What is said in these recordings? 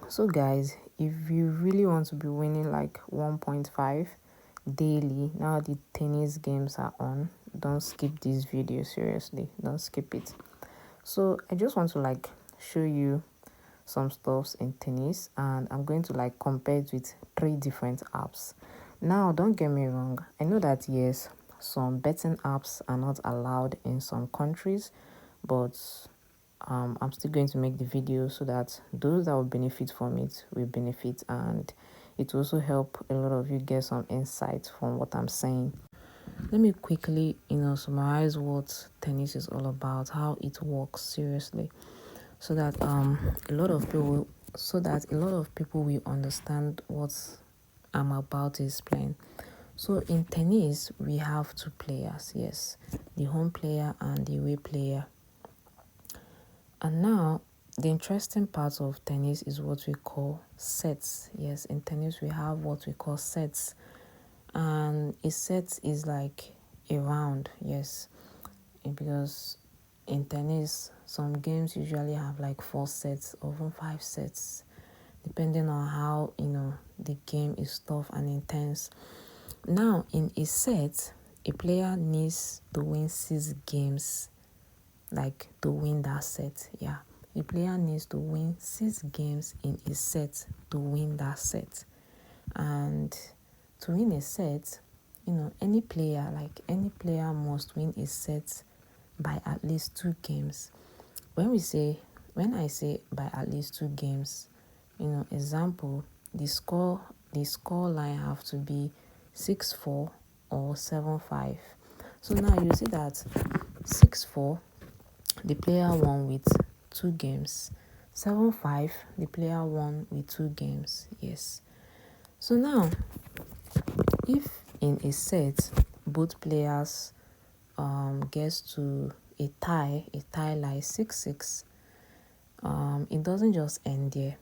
So guys, if you really want to be winning like 1.5 daily, now the tennis games are on, don't skip this video. Seriously, don't skip it. So I just want to like show you some stuffs in tennis, and I'm going to like compare it with 3 different apps. Now don't get me wrong, I know that yes, some betting apps are not allowed in some countries, but I'm still going to make the video so that those that will benefit from it will benefit, and it will also help a lot of you get some insight from what I'm saying. Let me quickly summarize what tennis is all about, how it works seriously, so that a lot of people will understand what I'm about to explain. So in tennis we have 2 players, yes, the home player and the away player. And now, the interesting part of tennis is what we call sets. Yes, in tennis we have what we call sets. And a set is like a round, yes. Because in tennis, some games usually have like 4 sets or even 5 sets, depending on how, the game is tough and intense. Now, in a set, a player needs to win 6 games like to win that set. Yeah, a player needs to win 6 games in a set to win that set. And to win a set, any player must win a set by at least 2 games. When I say by at least 2 games, example, the score line have to be 6-4 or 7-5. So now you see that 6-4, the player won with 2 games. 7-5, the player won with 2 games. Yes. So now, if in a set both players gets to a tie like 6-6, it doesn't just end there.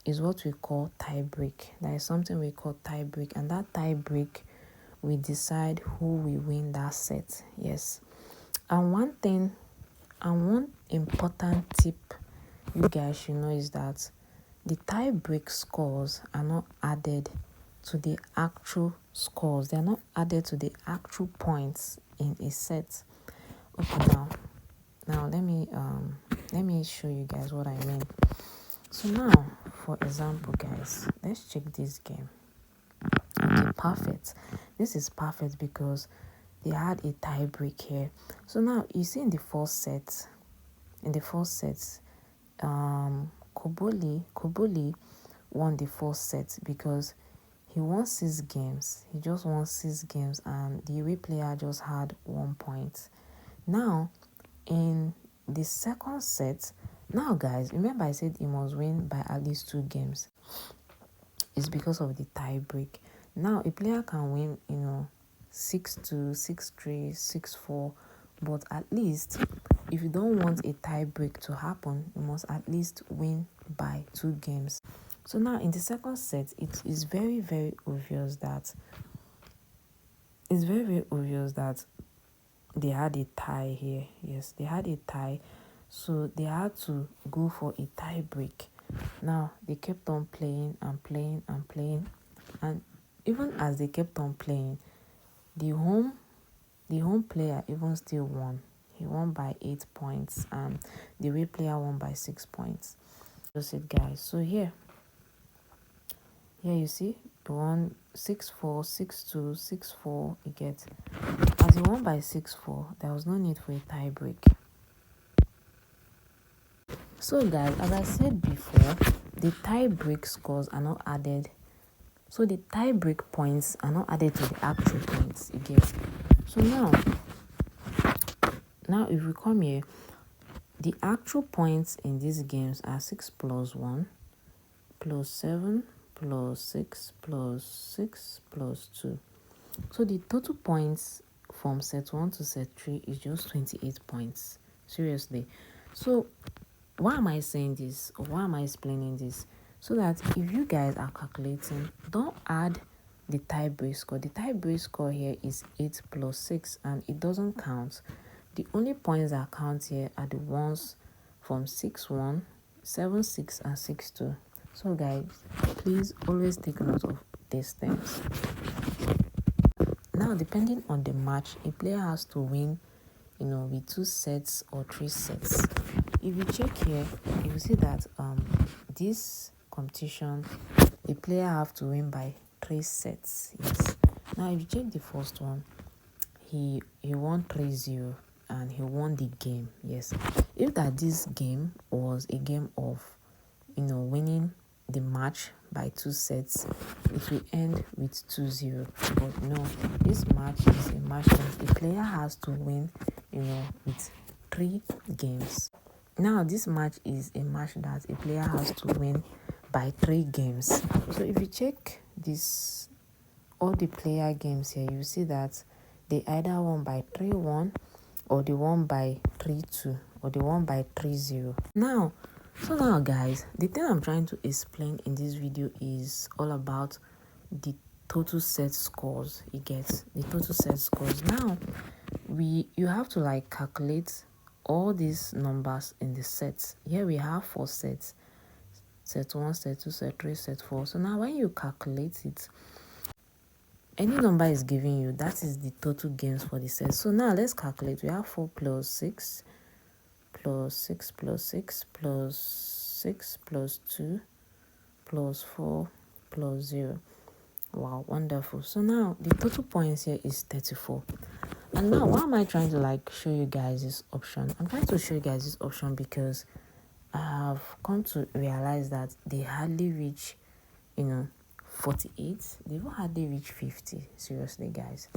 It's what we call tie break. There is something we call tie break, and that tie break we decide who will win that set. Yes. And one important tip you guys should know is that the tie break scores are not added to the actual scores. They are not added to the actual points in a set. Okay, now let me show you guys what I mean. So now, for example, guys, let's check this game. Okay, perfect. This is perfect because they had a tie break here. So now you see in the first set, Koboli won the first set because he won 6 games. He just won 6 games, and the away player just had 1 point. Now, in the second set, now guys, remember I said he must win by at least 2 games. It's because of the tie break. Now, a player can win, 6-2, 6-3, 6-4, but at least if you don't want a tie break to happen, you must at least win by 2 games. So now in the second set, it is very, very obvious that they had a tie here. Yes, they had a tie. So they had to go for a tie break. Now they kept on playing and playing and playing. And even as they kept on playing, the home player even still won. He won by 8 points, and the away player won by 6 points. That's it, guys. So here you see, he won 6-4, 6-2, 6-4. You get, as he won by 6-4, there was no need for a tie break. So guys, as I said before, the tie break scores are not added. So the tie break points are not added to the actual points. You get. So now if we come here, the actual points in these games are 6 plus 1 plus 7 plus 6 plus 6 plus 2. So the total points from set 1 to set 3 is just 28 points. Seriously. So why am I saying this, or why am I explaining this? So that if you guys are calculating, don't add the tie break score. The tie break score here is 8 plus 6, and it doesn't count. The only points that count here are the ones from 6-1, 7-6, and 6-2. So guys, please always take note of these things. Now, depending on the match, a player has to win, with 2 sets or 3 sets. If you check here, you will see that this competition, the player have to win by 3 sets. Yes. Now, if you check the first one, he won 3-0 and he won the game. Yes. If that this game was a game of, winning the match by 2 sets, it will end with 2-0. But no, this match is a match that the player has to win, with 3 games. Now, this match is a match that a player has to win by 3 games. So if you check this, all the player games here, you see that they either won by 3-1, or they won by 3-2, or they won by 3-0. Now, guys, the thing I'm trying to explain in this video is all about the total set scores. You get the total set scores. Now, you have to like calculate all these numbers in the sets. Here we have 4 sets: set 1, set 2, set 3, set 4. So now when you calculate it, any number is giving you, that is the total games for the set. So now let's calculate. We have 4 plus 6 plus 6 plus 6 plus 6 plus 2 plus 4 plus 0. Wow, wonderful. So now the total points here is 34. And now, why am I trying to like show you guys this option? I'm trying to show you guys this option because I have come to realize that they hardly reach, 48. They don't hardly reach 50. Seriously, guys.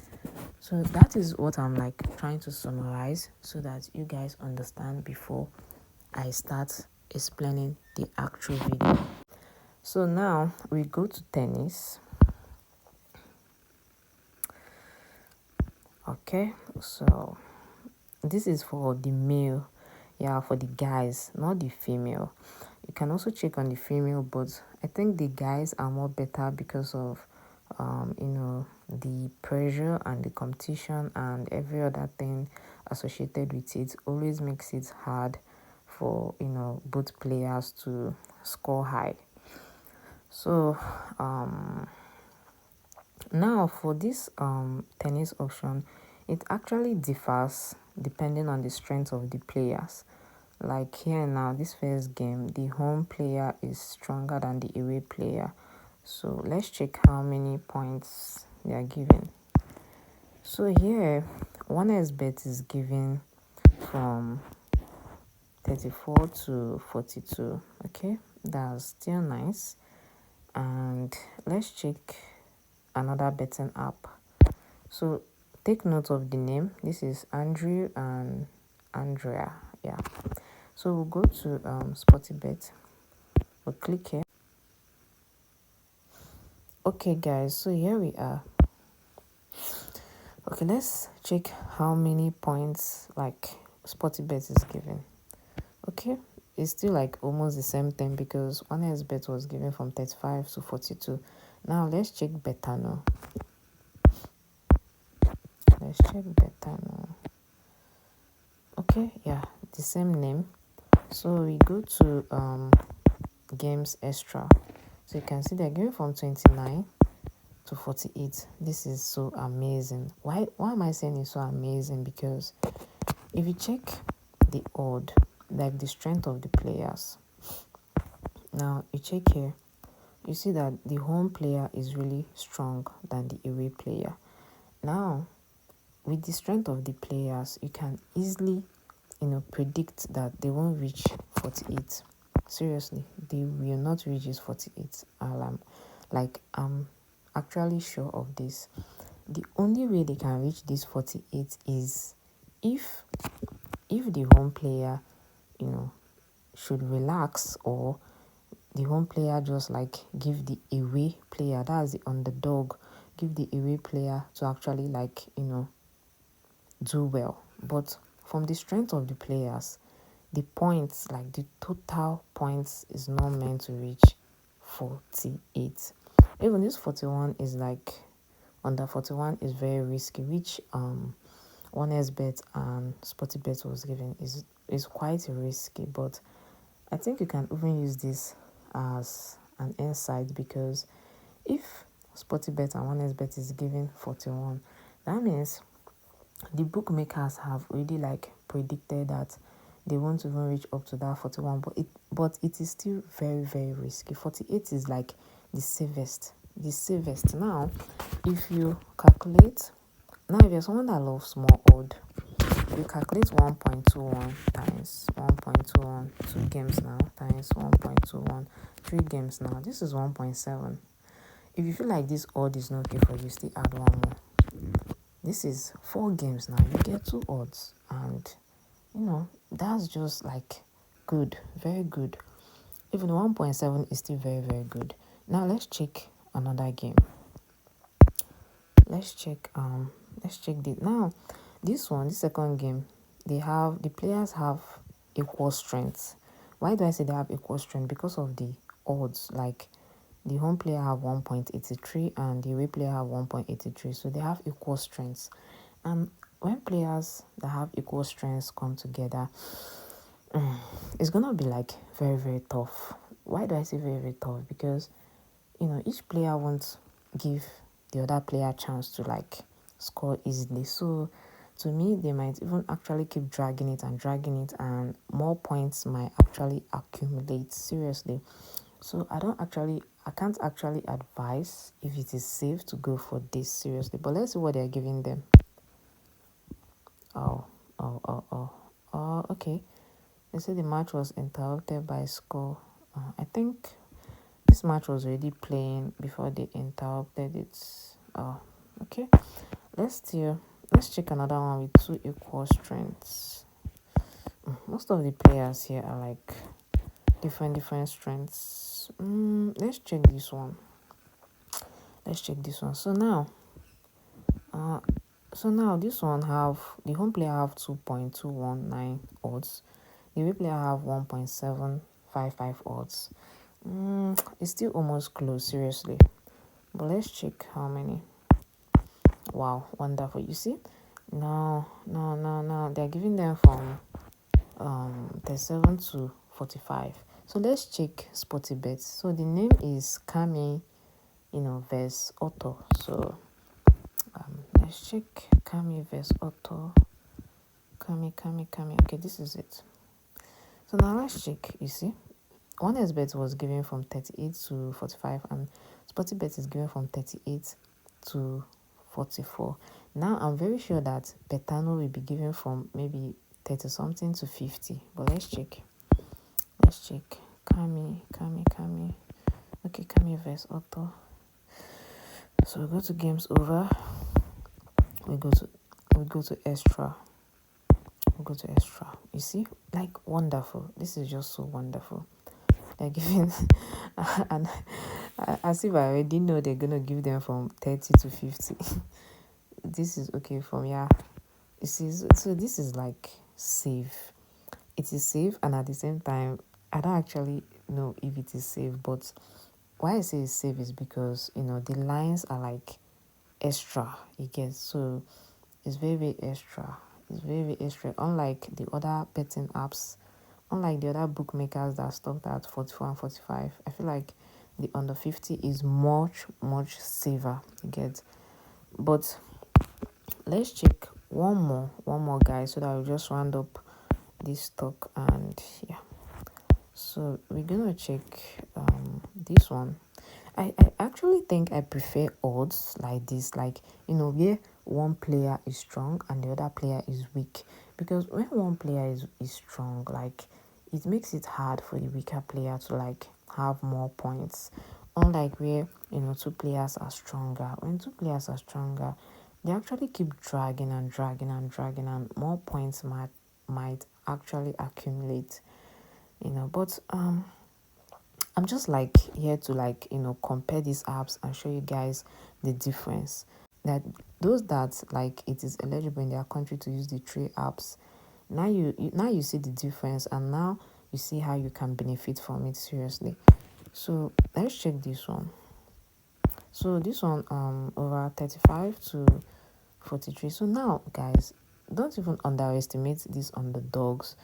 So that is what I'm like trying to summarize so that you guys understand before I start explaining the actual video. So now we go to tennis. Okay, so this is for the male, for the guys, not the female. You can also check on the female, but I think the guys are more better because of the pressure and the competition and every other thing associated with it always makes it hard for both players to score high. So now for this tennis option, it actually differs depending on the strength of the players. Like here now, this first game, the home player is stronger than the away player. So let's check how many points they are given. So here, 1xbet is given from 34 to 42. Okay, that's still nice. And let's check another betting app. So take note of the name. This is Andrew and Andrea. Yeah. So we'll go to Sportybet. We'll click here. Okay, guys. So here we are. Okay, let's check how many points like Sportybet is given. Okay, it's still like almost the same thing because 1xbet was given from 35 to 42. Now let's check Betano. Let's check Betano. Okay, yeah, the same name. So we go to games extra. So you can see they're given from 29 to 48. This is so amazing. Why am I saying it's so amazing? Because if you check the odd, like the strength of the players, now you check here, you see that the home player is really strong than the away player. Now with the strength of the players, you can easily predict that they won't reach 48. Seriously, they will not reach this 48. I'm actually sure of this. The only way they can reach this 48 is if the home player should relax, or the home player just like give the away player, that's the underdog, give the away player to actually like do well. But from the strength of the players, the points, like the total points, is not meant to reach 48. Even this 41 is like, under 41 is very risky, which 1xbet and Sportybet was given is quite risky. But I think you can even use this as an insight, because if Sportybet and 1xBet is giving 41, that means the bookmakers have already like predicted that they won't even reach up to that 41, but it is still very, very risky. 48 is like the safest. Now if you calculate, now if you're someone that loves small odd, you calculate 1.21 times 1.21, 2 games now, times 1.21, 3 games now, this is 1.7. If you feel like this odd is not okay for you, still add one more. This is 4 games now, you get 2 odds, and that's just like good, very good. Even 1.7 is still very, very good. Now let's check another game. Let's check the now this second game, the players have equal strength. Why do I say they have equal strength? Because of the odds. Like the home player have 1.83 and the away player have 1.83, so they have equal strengths. And when players that have equal strengths come together, it's gonna be like very, very tough. Why do I say very, very tough? Because each player wants give the other player a chance to like score easily. So to me, they might even actually keep dragging it, and more points might actually accumulate, seriously. So I can't actually advise if it is safe to go for this, seriously. But let's see what they're giving them. Okay. They say the match was interrupted by score. I think this match was already playing before they interrupted it. Okay. Let's check another one with 2 equal strengths. Most of the players here are like different strengths. Let's check this one. So now this one have the home player have 2.219 odds. The away player have 1.755 odds. It's still almost close, seriously. But let's check how many. Wow, wonderful. You see? No. They're giving them from 37 to 45. So let's check Sportybet. So the name is Kami, versus Otto. So let's check Kami versus Otto. Kami. Okay, this is it. So now let's check. You see, 1xBet was given from 38 to 45, and Sportybet is given from 38 to 44. Now I'm very sure that Betano will be given from maybe 30 something to 50. But let's check. Kami. Okay, Kami versus Otto. So we go to games over. We go to extra. You see, like wonderful. This is just so wonderful. They're giving, and as if I already know they're gonna give them from 30 to 50. This is okay from yeah. You see, so this is like safe. It is safe, and at the same time, I don't actually know if it is safe. But why I say it's safe is because the lines are like extra. You get, so it's very, very extra. It's very, very extra. Unlike the other betting apps, unlike the other bookmakers that stopped at 44 and 45, I feel like the under 50 is much, much safer. You get, but let's check one more, guys, so that we'll just round up this talk. And yeah, so we're gonna check this one. I actually think I prefer odds like this, like where one player is strong and the other player is weak. Because when one player is strong, like it makes it hard for the weaker player to like have more points. Unlike where 2 players are stronger. When 2 players are stronger, they actually keep dragging, and more points might actually accumulate. But I'm just like here to like compare these apps and show you guys the difference. That those that like it is eligible in their country to use the 3 apps, now you see the difference, and now you see how you can benefit from it, seriously. So let's check this one. So this one over 35 to 43. So now, guys, don't even underestimate these underdogs.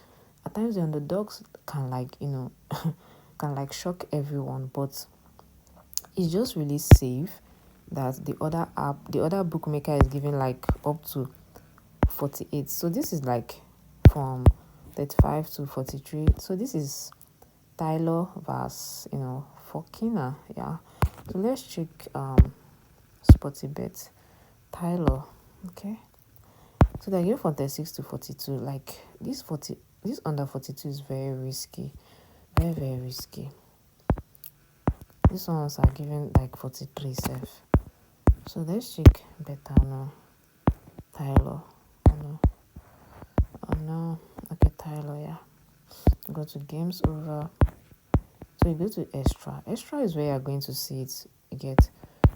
At times the underdogs can like can like shock everyone, but It's just really safe that the other bookmaker is giving like up to 48. So this is like from 35 to 43. So this is Tyler versus Fokina. Yeah. So let's check Sporty Bet. Tyler. Okay. So they're giving from 36 to 42. Like this under 42 is very risky. Very, very risky. These ones are giving like 43 safe. So let's check Betano. Tyler. Oh no. Oh no. Okay, Tyler, yeah. Go to games over. So you go to extra. Extra is where you're going to see it. You get.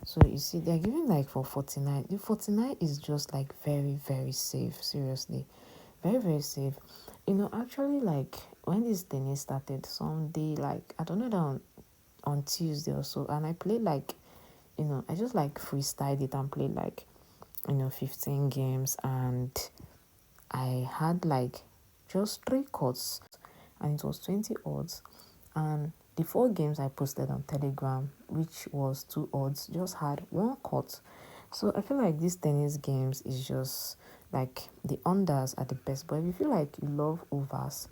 So you see they're giving like for 49. The 49 is just like very, very safe. Seriously. Very, very safe. Actually, like when this tennis started, someday, like I don't know that on Tuesday or so, and I played like, I just like freestyled it and played like, 15 games, and I had like just 3 courts, and it was 20 odds, and the 4 games I posted on Telegram, which was 2 odds, just had 1 court. So I feel like these tennis games is just like the unders are the best. But if you feel like you love overs,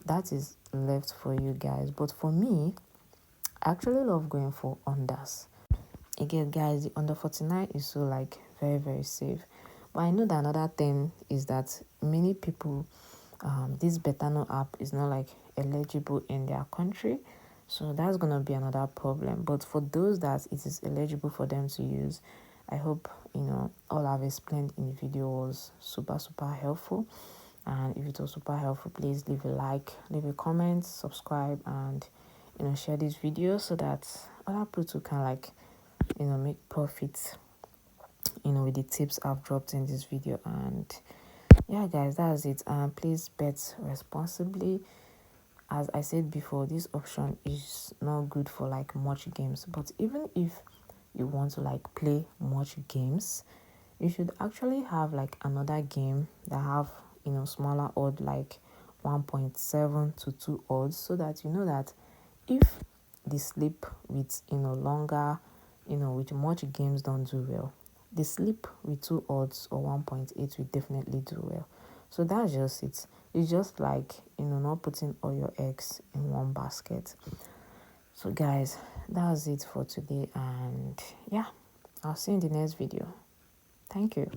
that is left for you guys. But for me, I actually love going for unders. Again, guys, the under 49 is so like very, very safe. But I know that another thing is that many people, this Betano app is not like eligible in their country. So that's gonna be another problem. But for those that it is eligible for them to use, I hope all I've explained in the video was super, super helpful. And if it was super helpful, please leave a like, leave a comment, subscribe, and share this video so that other people can like make profits with the tips I've dropped in this video. And yeah, guys, that's it. Please bet responsibly. As I said before, this option is not good for like much games, but even if you want to like play much games, you should actually have like another game that have smaller odd, like 1.7 to 2 odds, so that you know that if the slip with longer, with much games don't do well, the slip with 2 odds or 1.8 will definitely do well. So that's just it. It's just like not putting all your eggs in one basket. So guys, that's it for today, and yeah, I'll see you in the next video. Thank you.